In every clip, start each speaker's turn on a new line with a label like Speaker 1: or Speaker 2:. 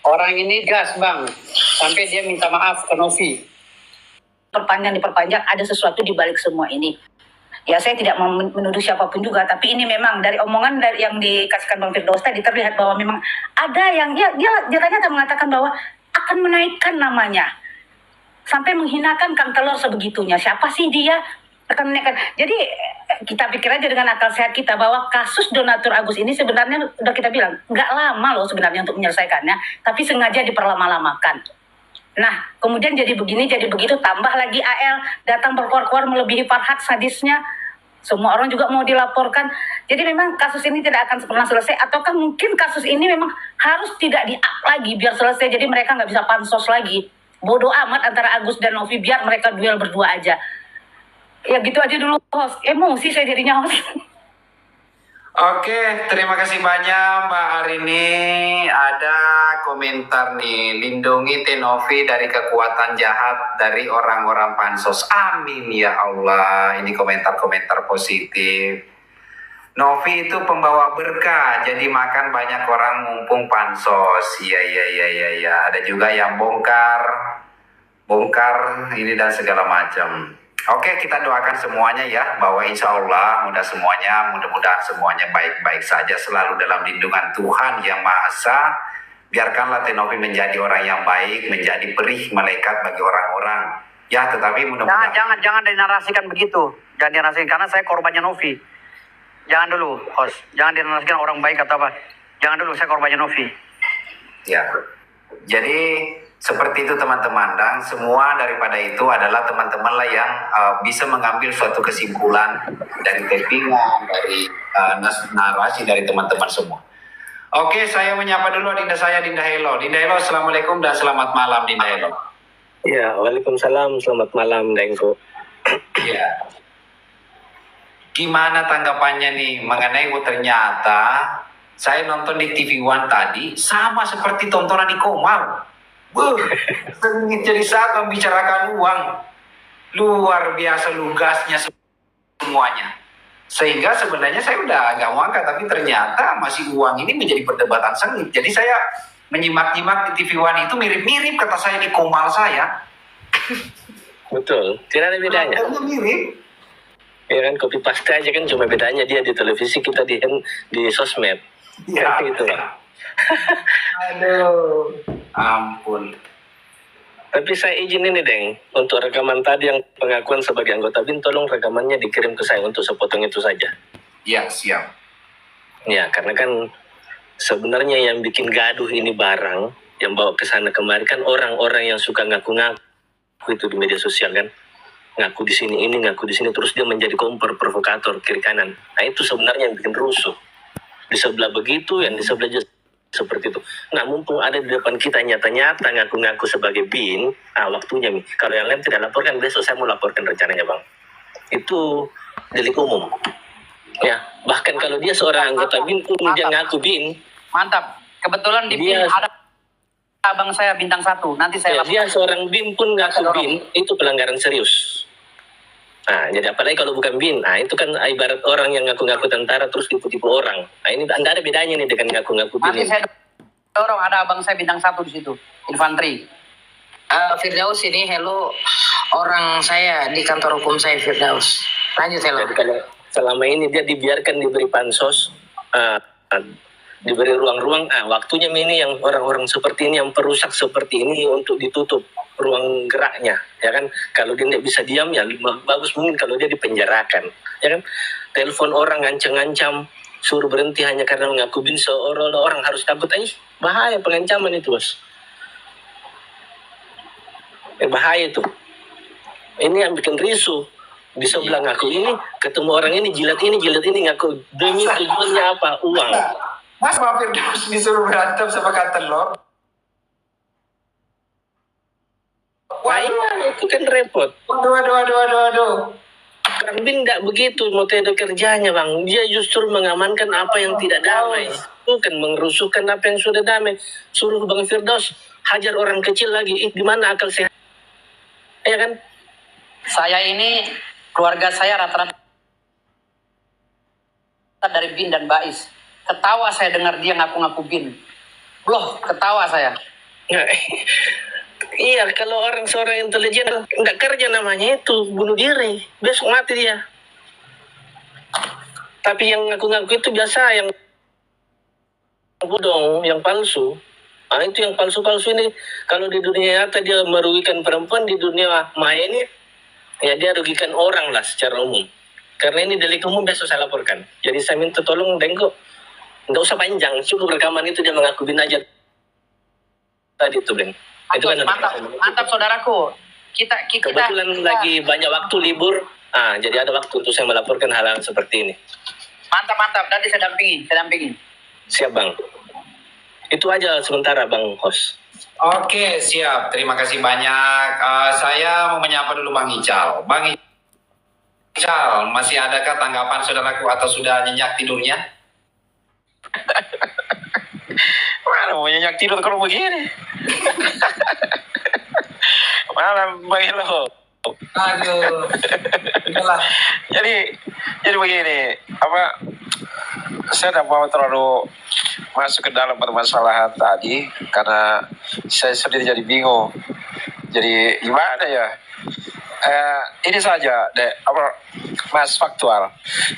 Speaker 1: Orang ini gas bang, sampai dia minta maaf ke Novi.
Speaker 2: Diperpanjang, ada sesuatu di balik semua ini. Ya saya tidak mau menuduh siapapun juga, tapi ini memang dari omongan yang dikasihkan Bang Firdaus tadi terlihat bahwa memang ada yang dia ternyata mengatakan bahwa akan menaikkan namanya sampai menghinakan Kang Telor sebegitunya. Siapa sih dia akan menaikkan? Jadi kita pikir aja dengan akal sehat kita bahwa kasus donatur Agus ini sebenarnya udah kita bilang nggak lama loh sebenarnya untuk menyelesaikannya, tapi sengaja diperlama-lamakan. Nah, kemudian jadi begini, jadi begitu, tambah lagi AL datang berkuar-kuar melebihi Farhat sadisnya. Semua orang juga mau dilaporkan. Jadi memang kasus ini tidak akan pernah selesai, ataukah mungkin kasus ini memang harus tidak di-up lagi biar selesai, jadi mereka nggak bisa pansos lagi. Bodoh amat antara Agus dan Novi, biar mereka duel berdua aja. Ya gitu aja dulu, host. Emosi saya jadinya, host.
Speaker 3: Oke, terima kasih banyak Mbak Arini. Ada komentar nih, lindungi Tenovi dari kekuatan jahat dari orang-orang pansos. Amin ya Allah. Ini komentar-komentar positif. Novi itu pembawa berkah, jadi makan banyak orang mumpung pansos. Iya. Ada juga yang bongkar ini dan segala macam. Oke, kita doakan semuanya ya, bahwa insya Allah mudah-mudahan semuanya baik-baik saja, selalu dalam lindungan Tuhan Yang Maha Esa. Biarkanlah Tenovi menjadi orang yang baik, menjadi perih malaikat bagi orang-orang. Ya, tetapi mudah-mudahan
Speaker 1: Jangan dinarasikan begitu. Jangan dinarasikan, karena saya korbannya Novi. Jangan dulu, host. Jangan dinarasikan orang baik atau apa. Jangan dulu, saya korbannya Novi.
Speaker 3: Ya, jadi seperti itu teman-teman, dan semua daripada itu adalah teman-teman lah yang bisa mengambil suatu kesimpulan dari tappingan, dari narasi dari teman-teman semua. Oke, saya menyapa dulu Dinda saya, Dinda Helo. Dinda Helo, assalamualaikum dan selamat malam, Dinda Helo.
Speaker 4: Ya, waalaikumsalam, selamat malam, Dengko.
Speaker 3: Ya. Gimana tanggapannya nih mengenai ternyata saya nonton di TV One tadi sama seperti tontonan di Komal. Sengit jadi saat membicarakan uang, luar biasa lugasnya semuanya. Sehingga sebenarnya saya udah agak mau angkat, tapi ternyata masih uang ini menjadi perdebatan sengit. Jadi saya menyimak-nyimak di TV One itu mirip-mirip kata saya di Komal saya.
Speaker 4: Betul, tidak ada bedanya.
Speaker 3: Mirip.
Speaker 4: Ya kan, copy paste aja kan, cuma bedanya dia di televisi, kita di sosmed.
Speaker 3: Ya,
Speaker 4: gitu lah.
Speaker 3: Aduh, ampun.
Speaker 4: Tapi saya izin ini, Deng, untuk rekaman tadi yang pengakuan sebagai anggota BIN, tolong rekamannya dikirim ke saya untuk sepotong itu saja.
Speaker 3: Ya, siap.
Speaker 4: Ya, karena kan sebenarnya yang bikin gaduh ini barang, yang bawa ke sana kemari kan orang-orang yang suka ngaku-ngaku itu di media sosial kan. Ngaku di sini ini, ngaku di sini, terus dia menjadi kompor, provokator, kiri kanan. Nah, itu sebenarnya yang bikin rusuh. Di sebelah begitu, yang di sebelah seperti itu. Nah, mumpung ada di depan kita nyata-nyata ngaku-ngaku sebagai BIN, waktunya nih. Kalau yang lain tidak laporkan, besok saya mau laporkan rencananya, Bang. Itu delik umum. Ya, bahkan kalau dia seorang anggota BIN pun dia ngaku BIN.
Speaker 1: Mantap. Kebetulan di BIN ada abang saya bintang 1. Nanti saya
Speaker 4: dia seorang BIN pun ngaku BIN, itu pelanggaran serius. Nah, jadi apalagi kalau bukan BIN, nah itu kan ibarat orang yang ngaku-ngaku tentara terus tipu-tipu orang. Nah, ini nggak ada bedanya nih dengan ngaku-ngaku BIN.
Speaker 1: Nanti saya dorong, ada abang saya bintang 1 di situ, infanteri.
Speaker 5: Firdaus ini, hello, orang saya di kantor hukum saya, Firdaus. Lanjut, hello.
Speaker 4: Jadi kalau selama ini dia dibiarkan diberi pansos, diberi ruang-ruang, waktunya ini yang orang-orang seperti ini yang perusak seperti ini untuk ditutup ruang geraknya, ya kan? Kalau dia tidak bisa diam, ya bagus mungkin kalau dia dipenjarakan, ya kan? Telepon orang ngancam-ngancam, suruh berhenti hanya karena mengaku BIN, seolah-olah orang harus takut. Bahaya pengancaman itu, bos. Bahaya itu. Ini yang bikin risih. Di sebelah ngaku ini, ketemu orang ini, jilat ini ngaku demi tujuannya apa? Uang.
Speaker 3: Mas mampir disuruh berantem sama Kang Telor.
Speaker 4: Wah, iya, itu kan repot.
Speaker 3: Aduh.
Speaker 4: Kang BIN tidak begitu metode kerjanya, Bang. Dia justru mengamankan apa yang tidak damai. Bukan mengerusuhkan apa yang sudah damai. Suruh Bang Firdaus hajar orang kecil lagi. Di mana akal sehat? Ya kan?
Speaker 1: Saya ini, keluarga saya rata-rata dari BIN dan Bais. Ketawa saya dengar dia ngaku-ngaku BIN. Loh, ketawa saya.
Speaker 4: Nah, iya, kalau seorang intelijen nggak kerja namanya itu bunuh diri, besok mati dia. Tapi yang ngaku-ngaku itu biasa, yang bodong, yang palsu. Ah, itu yang palsu-palsu ini, kalau di dunia nyata dia merugikan perempuan, di dunia maya ini ya dia rugikan orang lah secara umum. Karena ini delik umum, besok saya laporkan. Jadi saya minta tolong Dengko, nggak usah panjang, cukup rekaman itu dia mengaku bin aja tadi itu, Beng. Itu kan
Speaker 1: Mantap saudaraku. Kita
Speaker 4: kebetulan lagi banyak waktu libur, jadi ada waktu untuk saya melaporkan hal-hal seperti ini.
Speaker 1: Mantap. Nanti saya dampingi.
Speaker 4: Siap, Bang. Itu aja sementara, Bang Host.
Speaker 3: Oke, siap. Terima kasih banyak. Saya mau menyapa dulu Bang Ical. Bang Ical, masih adakah tanggapan saudaraku atau sudah nyenyak tidurnya?
Speaker 4: Mana mau nyenyak tidur kalau begini? Malam Bang Ilo.
Speaker 3: Aduh. Itulah.
Speaker 4: Jadi begini, saya tidak mau terlalu masuk ke dalam permasalahan tadi karena saya sendiri jadi bingung. Jadi gimana ya? Ini saja Mas faktual.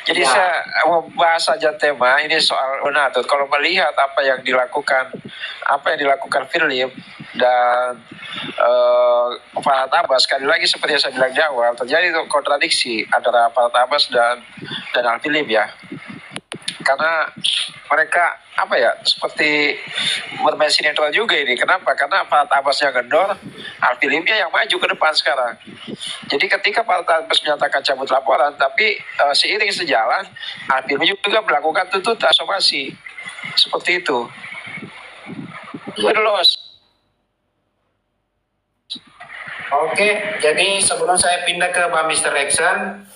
Speaker 4: Jadi saya mau bahas saja tema ini soal Donatur. Kalau melihat apa yang dilakukan Philip dan Farhad Abbas, sekali lagi seperti yang saya bilang di awal, terjadi kontradiksi antara Farhad Abbas dan Philip ya. Karena mereka seperti bermain sinetron juga ini. Kenapa? Karena Farhad Abbasnya kendor, Philipnya yang maju ke depan sekarang. Jadi ketika Farhad Abbas menyatakan cabut laporan, tapi seiring sejalan, Philip juga melakukan tuntutan somasi. Seperti itu.
Speaker 3: Oke, jadi sebelum saya pindah ke Pak Mr. Action,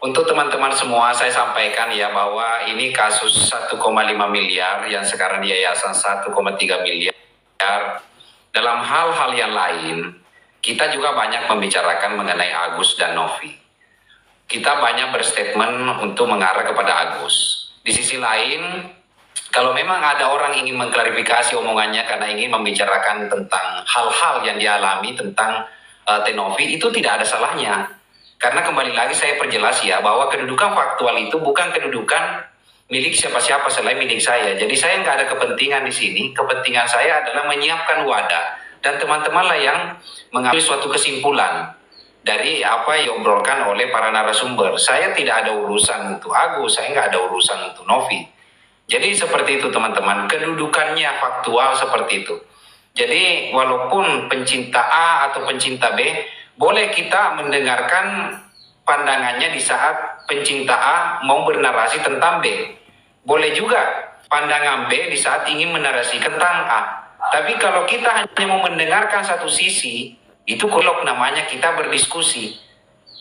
Speaker 3: untuk teman-teman semua saya sampaikan ya bahwa ini kasus 1,5 miliar yang sekarang di yayasan 1,3 miliar. Dalam hal-hal yang lain, kita juga banyak membicarakan mengenai Agus dan Novi. Kita banyak berstatement untuk mengarah kepada Agus. Di sisi lain, kalau memang ada orang ingin mengklarifikasi omongannya karena ingin membicarakan tentang hal-hal yang dialami tentang Tenovi, itu tidak ada salahnya. Karena kembali lagi saya perjelas ya, bahwa kedudukan faktual itu bukan kedudukan milik siapa-siapa selain milik saya. Jadi saya nggak ada kepentingan di sini. Kepentingan saya adalah menyiapkan wadah. Dan teman-teman lah yang mengambil suatu kesimpulan dari apa yang diobrolkan oleh para narasumber. Saya tidak ada urusan untuk Agus, saya nggak ada urusan untuk Novi. Jadi seperti itu teman-teman, kedudukannya faktual seperti itu. Jadi walaupun pencinta A atau pencinta B, boleh kita mendengarkan pandangannya di saat pencinta A mau bernarasi tentang B. Boleh juga pandangan B di saat ingin menarasikan tentang A. Tapi kalau kita hanya mau mendengarkan satu sisi, itu elok namanya kita berdiskusi.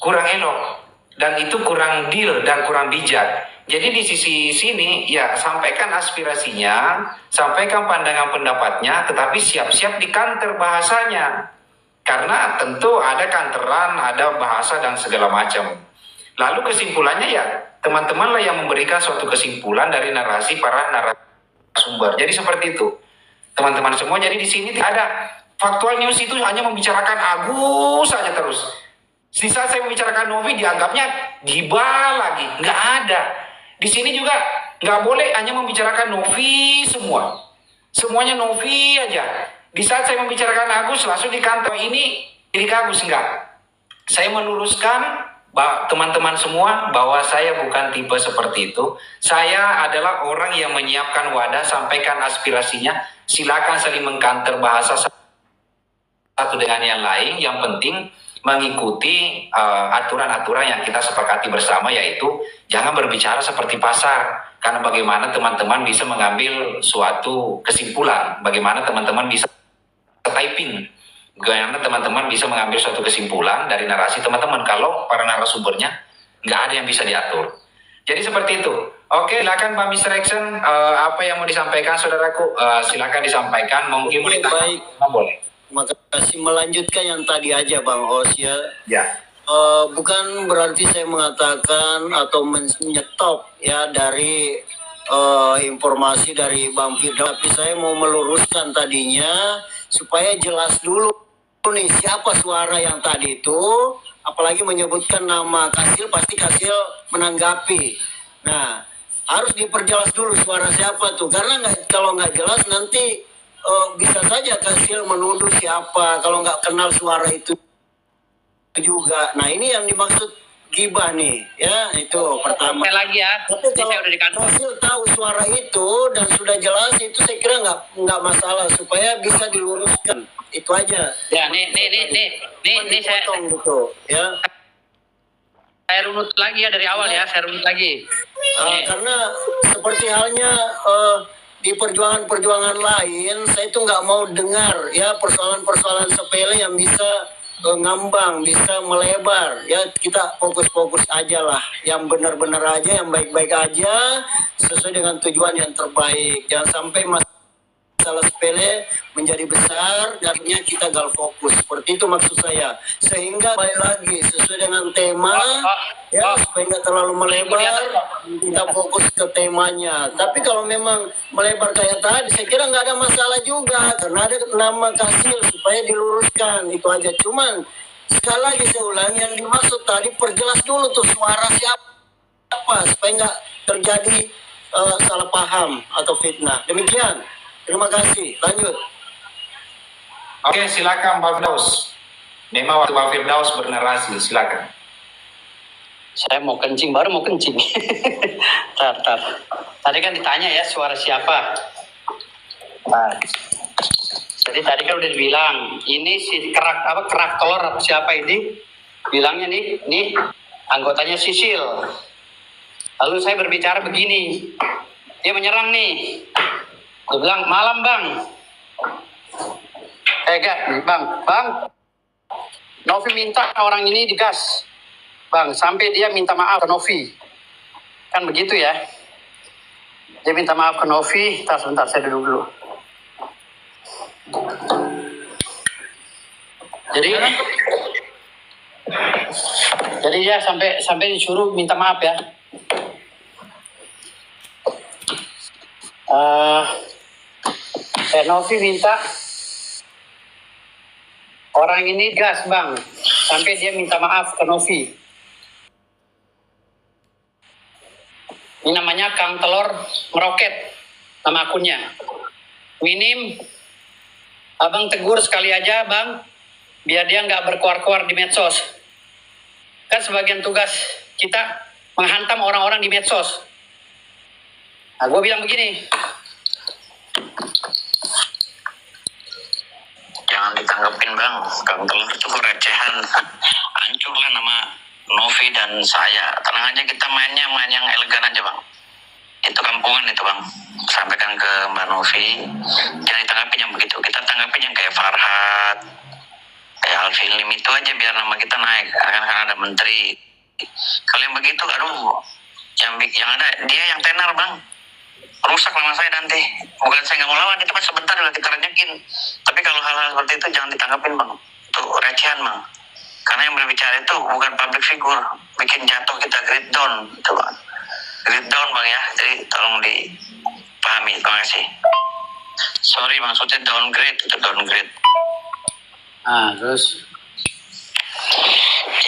Speaker 3: Kurang elok. Dan itu kurang deal dan kurang bijak. Jadi di sisi sini, ya sampaikan aspirasinya, sampaikan pandangan pendapatnya, tetapi siap-siap dikanter bahasanya. Karena tentu ada kanteran, ada bahasa dan segala macam. Lalu kesimpulannya ya, teman-teman lah yang memberikan suatu kesimpulan dari narasi para narasumber. Jadi seperti itu. Teman-teman semua, jadi di sini tidak ada faktual news itu hanya membicarakan Agus saja terus. Di saat saya membicarakan Novi dianggapnya gibah lagi, nggak ada. Di sini juga nggak boleh hanya membicarakan Novi semua. Semuanya Novi aja. Di saat saya membicarakan Agus langsung di kantor ini Agus, enggak. Saya meluruskan teman-teman semua bahwa saya bukan tipe seperti itu. Saya adalah orang yang menyiapkan wadah, sampaikan aspirasinya. Silakan saling mengkanter bahasa satu dengan yang lain. Yang penting mengikuti aturan-aturan yang kita sepakati bersama, yaitu jangan berbicara seperti pasar. Karena bagaimana teman-teman bisa mengambil suatu kesimpulan, bagaimana teman-teman bisa typing, bagaimana teman-teman bisa mengambil suatu kesimpulan dari narasi teman-teman kalau para narasumbernya nggak ada yang bisa diatur. Jadi seperti itu. Oke, silakan Pak Mr. Action, apa yang mau disampaikan saudaraku, silakan disampaikan. Mungkin boleh
Speaker 6: baik.
Speaker 3: Boleh.
Speaker 6: Terima kasih, melanjutkan yang tadi aja Bang Os ya.
Speaker 3: Ya.
Speaker 6: Bukan berarti saya mengatakan atau menyetop ya dari informasi dari Bang Firdaus, tapi saya mau meluruskan tadinya supaya jelas dulu nih siapa suara yang tadi itu, apalagi menyebutkan nama Kasil, pasti Kasil menanggapi. Nah, harus diperjelas dulu suara siapa tuh, karena kalau nggak jelas nanti bisa saja Kasil menuduh siapa kalau nggak kenal suara itu juga. Nah, ini yang dimaksud gibah nih, ya itu pertama.
Speaker 1: Sekali lagi ya,
Speaker 6: Tapi
Speaker 1: ini
Speaker 6: kalau
Speaker 1: saya udah di kantor.
Speaker 6: Kasil tahu suara itu dan sudah jelas, itu saya kira nggak masalah, supaya bisa diluruskan. Itu aja.
Speaker 1: Ya, nih saya
Speaker 6: Dipotong gitu, ya.
Speaker 1: runut lagi ya dari awal ya, saya runut lagi.
Speaker 6: Karena seperti halnya di perjuangan-perjuangan lain, saya itu nggak mau dengar ya persoalan-persoalan sepele yang bisa ngambang, bisa melebar. Ya kita fokus-fokus aja lah, yang benar-benar aja, yang baik-baik aja, sesuai dengan tujuan yang terbaik. Jangan sampai masalah sepele menjadi besar, jadinya kita gagal fokus. Seperti itu maksud saya. Sehingga balik lagi sesuai dengan tema, ya supaya nggak terlalu melebar, kita fokus ke temanya. Tapi kalau memang melebar kayak tadi, saya kira nggak ada masalah juga, karena ada nama Kasil supaya diluruskan. Itu aja. Cuman sekali lagi saya ulangi, yang dimaksud tadi perjelas dulu tuh suara siapa, supaya nggak terjadi salah paham atau fitnah. Demikian. Terima kasih. Lanjut.
Speaker 3: Oke, silakan Pak Firdaus. Memang waktu Pak Firdaus bernarasi, silakan.
Speaker 1: Saya mau kencing, baru mau kencing. Tar. Tadi kan ditanya ya suara siapa. Nah, jadi tadi kan udah dibilang, ini si kerak telur atau siapa ini? Bilangnya nih anggotanya Sisil. Lalu saya berbicara begini, dia menyerang nih. Dia bilang, malam bang. Bang. Novi minta orang ini digas. Bang, sampai dia minta maaf ke Novi. Kan begitu ya. Dia minta maaf ke Novi. Sebentar, saya duduk dulu. Jadi ya sampai disuruh minta maaf ya. Novi minta orang ini gas bang, sampai dia minta maaf ke Novi. Ini namanya Kang Telur Meroket, nama akunnya. Minim, abang tegur sekali aja bang, biar dia nggak berkuar-kuar di medsos. Kan sebagian tugas kita menghantam orang-orang di medsos. Nah, gue bilang begini.
Speaker 7: Jangan ditanggepin bang, Kang Telur itu recehan. Hancurlah nama Novi dan saya. Tenang aja, kita main yang elegan aja bang. Itu kampungan itu bang. Sampaikan ke Mbak Novi, jangan ditanggapin yang begitu. Kita tanggapin yang kayak Farhad, kayak Alvin Lim, itu aja biar nama kita naik. Akan ada menteri. Kalau yang begitu, aduh, yang ada dia yang tenar bang. Rusak nama saya nanti. Bukan saya nggak mau lawan, itu kan sebentar lah kita renyakin. Tapi kalau hal-hal seperti itu jangan ditanggapin bang. Itu recehan bang. Karena yang berbicara itu bukan public figure. Bikin jatuh kita, grade down. Itu bang. Grade down bang ya. Jadi tolong dipahami. Terima kasih. Sorry maksudnya downgrade. Itu downgrade.
Speaker 1: Terus?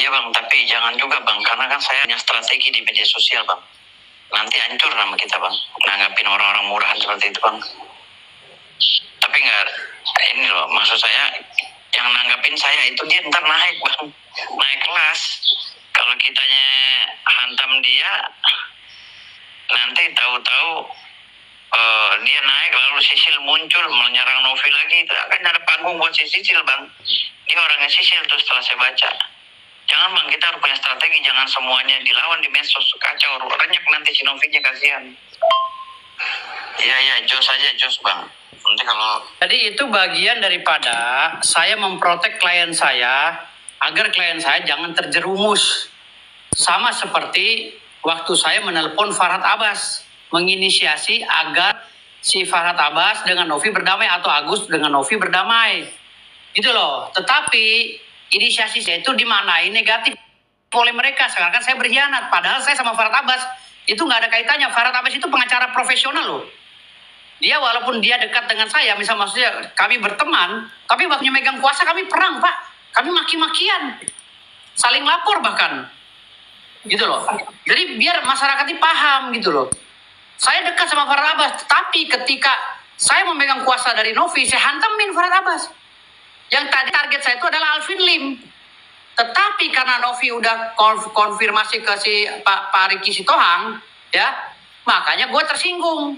Speaker 7: Iya bang, tapi jangan juga bang. Karena kan saya punya strategi di media sosial bang. Nanti hancur nama kita bang, nanggapin orang-orang murahan seperti itu bang. Tapi nggak, ini loh maksud saya, yang nanggapin saya itu dia ntar naik bang, naik kelas. Kalau kitanya hantam dia, nanti tahu-tahu dia naik, lalu Sisil muncul menyerang Novi lagi, itu akan ada panggung buat si Sisil bang. Dia orangnya Sisil tuh setelah saya baca. Jangan bang, kita harus punya strategi, jangan semuanya dilawan di medsos, kacau, renyak nanti si Novinya, kasihan. Iya, jos bang. Nanti kalau...
Speaker 1: Jadi itu bagian daripada saya memprotek klien saya, agar klien saya jangan terjerumus. Sama seperti waktu saya menelpon Farhad Abbas, menginisiasi agar si Farhad Abbas dengan Novi berdamai, atau Agus dengan Novi berdamai. Gitu loh, tetapi inisiasi saya itu dimaknai negatif oleh mereka, sekarang saya berkhianat. Padahal saya sama Farhad Abbas itu nggak ada kaitannya. Farhad Abbas itu pengacara profesional loh. Dia walaupun dia dekat dengan saya, misal maksudnya kami berteman, tapi waktu megang kuasa kami perang, Pak. Kami maki-makian, saling lapor bahkan, gitu loh. Jadi biar masyarakat ini paham gitu loh. Saya dekat sama Farhad Abbas, tapi ketika saya memegang kuasa dari Novi, saya hantamin Farhad Abbas. Yang tadi target saya itu adalah Alvin Lim. Tetapi karena Novi udah konfirmasi ke si Pak Ricky Sitohang, ya, makanya gue tersinggung.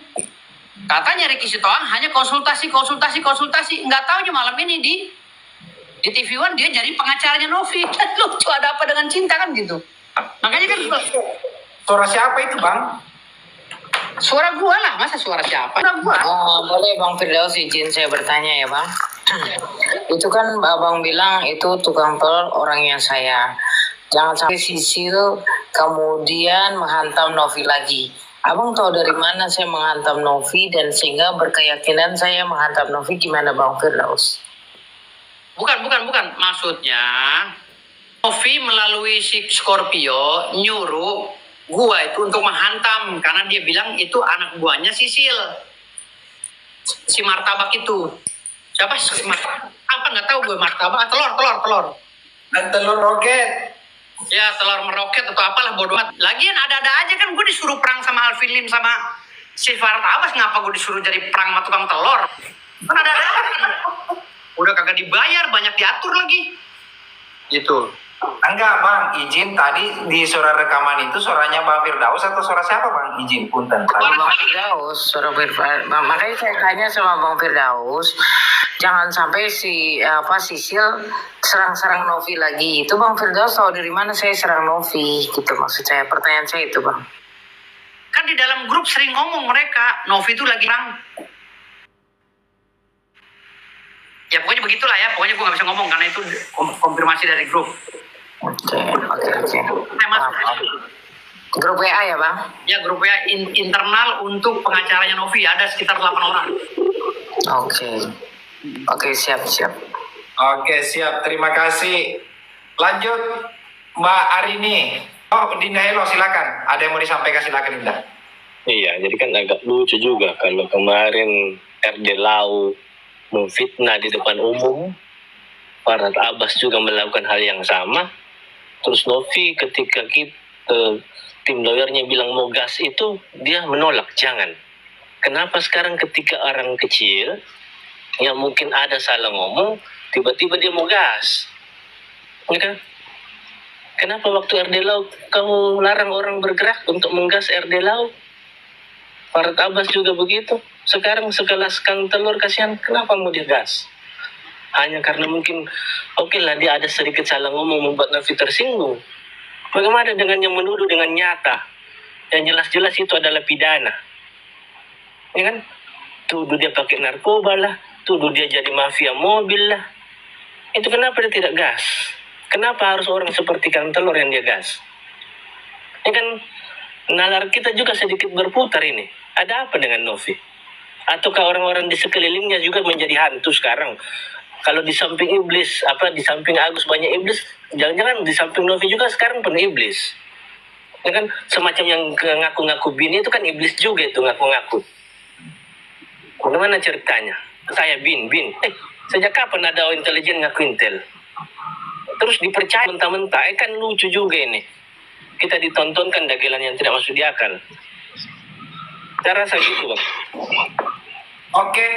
Speaker 1: Katanya Ricky Sitohang hanya konsultasi. Nggak taunya malam ini di TV One dia jadi pengacaranya Novi. Lucu, ada apa dengan cinta kan gitu. Makanya kan
Speaker 3: Suara siapa itu, Bang?
Speaker 1: suara gua lah, masa suara siapa? Suara gua.
Speaker 5: Boleh Bang Firdaus izin saya bertanya ya Bang. Itu kan Abang bilang itu tukang tol orangnya saya. Jangan sampai Sisil kemudian menghantam Novi lagi. Abang tahu dari mana saya menghantam Novi dan sehingga berkeyakinan saya menghantam Novi, gimana Bang Firdaus?
Speaker 1: Bukan. Maksudnya Novi melalui si Scorpio nyuruh gua itu untuk menghantam karena dia bilang itu anak buahnya Sisil. Si Martabak itu. Siapa? Apa nggak tahu gue, Martabak, telur.
Speaker 3: Dan telur roket.
Speaker 1: Ya, telur meroket atau apalah, bodoh amat. Lagian ada-ada aja kan gue disuruh perang sama Alvin Lim sama si Farhad Abbas, ngapa gue disuruh jadi perang sama tukang telur? Kan ada-ada aja. Udah kagak dibayar, banyak diatur lagi. Gitu.
Speaker 3: Enggak, Bang. Izin tadi di suara rekaman itu suaranya Bang Firdaus atau suara siapa, Bang? Izin, punten.
Speaker 5: Bang Firdaus, makanya saya tanya sama Bang Firdaus, jangan sampai Sisil serang-serang Novi lagi. Itu Bang Firdaus tahu dari mana saya serang Novi? Gitu maksud saya. Pertanyaan saya itu, Bang.
Speaker 1: Kan di dalam grup sering ngomong mereka, Novi itu lagi perang. Ya pokoknya begitulah ya, pokoknya gue gak bisa ngomong karena itu konfirmasi dari grup.
Speaker 5: Oke.
Speaker 1: Maaf.
Speaker 5: Grup WA ya Bang?
Speaker 1: Ya, grup WA internal untuk pengacaranya Novi, ada sekitar 8 orang.
Speaker 5: Oke, siap.
Speaker 3: Oke, siap. Terima kasih. Lanjut, Mbak Arini. Oh, Dinda Helo, silakan. Ada yang mau disampaikan, silakan Dinda.
Speaker 4: Iya, jadi kan agak lucu juga kalau kemarin RD Lau memfitnah di depan umum, Farhad Abbas juga melakukan hal yang sama. Terus Novi ketika tim lawyernya bilang mau gas itu, dia menolak, jangan. Kenapa sekarang ketika orang kecil yang mungkin ada salah ngomong, tiba-tiba dia mau gas? Ya kan? Kenapa waktu RD Lau kamu larang orang bergerak untuk menggas RD Lau? Farhad Abbas juga begitu. Sekarang sekelas Kang Telur kasihan, kenapa mau digas? Hanya karena mungkin oke lah dia ada sedikit salah ngomong membuat Novi tersinggung. Bagaimana dengan yang menuduh dengan nyata? Yang jelas-jelas itu adalah pidana. Ya kan? Tuduh dia pakai narkoba lah, tuduh dia jadi mafia mobil lah. Itu kenapa dia tidak gas? Kenapa harus orang seperti Kang Telur yang dia gas? Ya kan, nalar kita juga sedikit berputar ini. Ada apa dengan Novi? Ataukah orang-orang di sekelilingnya juga menjadi hantu sekarang? Kalau di samping iblis, di samping Agus banyak iblis, jangan-jangan di samping Novi juga sekarang penuh iblis. Ya kan, semacam yang ngaku-ngaku Bin itu kan iblis juga itu ngaku-ngaku. Bagaimana ceritanya? Saya Bin. Sejak kapan ada intelijen ngaku intel? Terus dipercaya mentah-mentah, kan lucu juga ini. Kita ditontonkan dagelan yang tidak masuk di akal. Saya rasa gitu, Bang.
Speaker 3: Oke.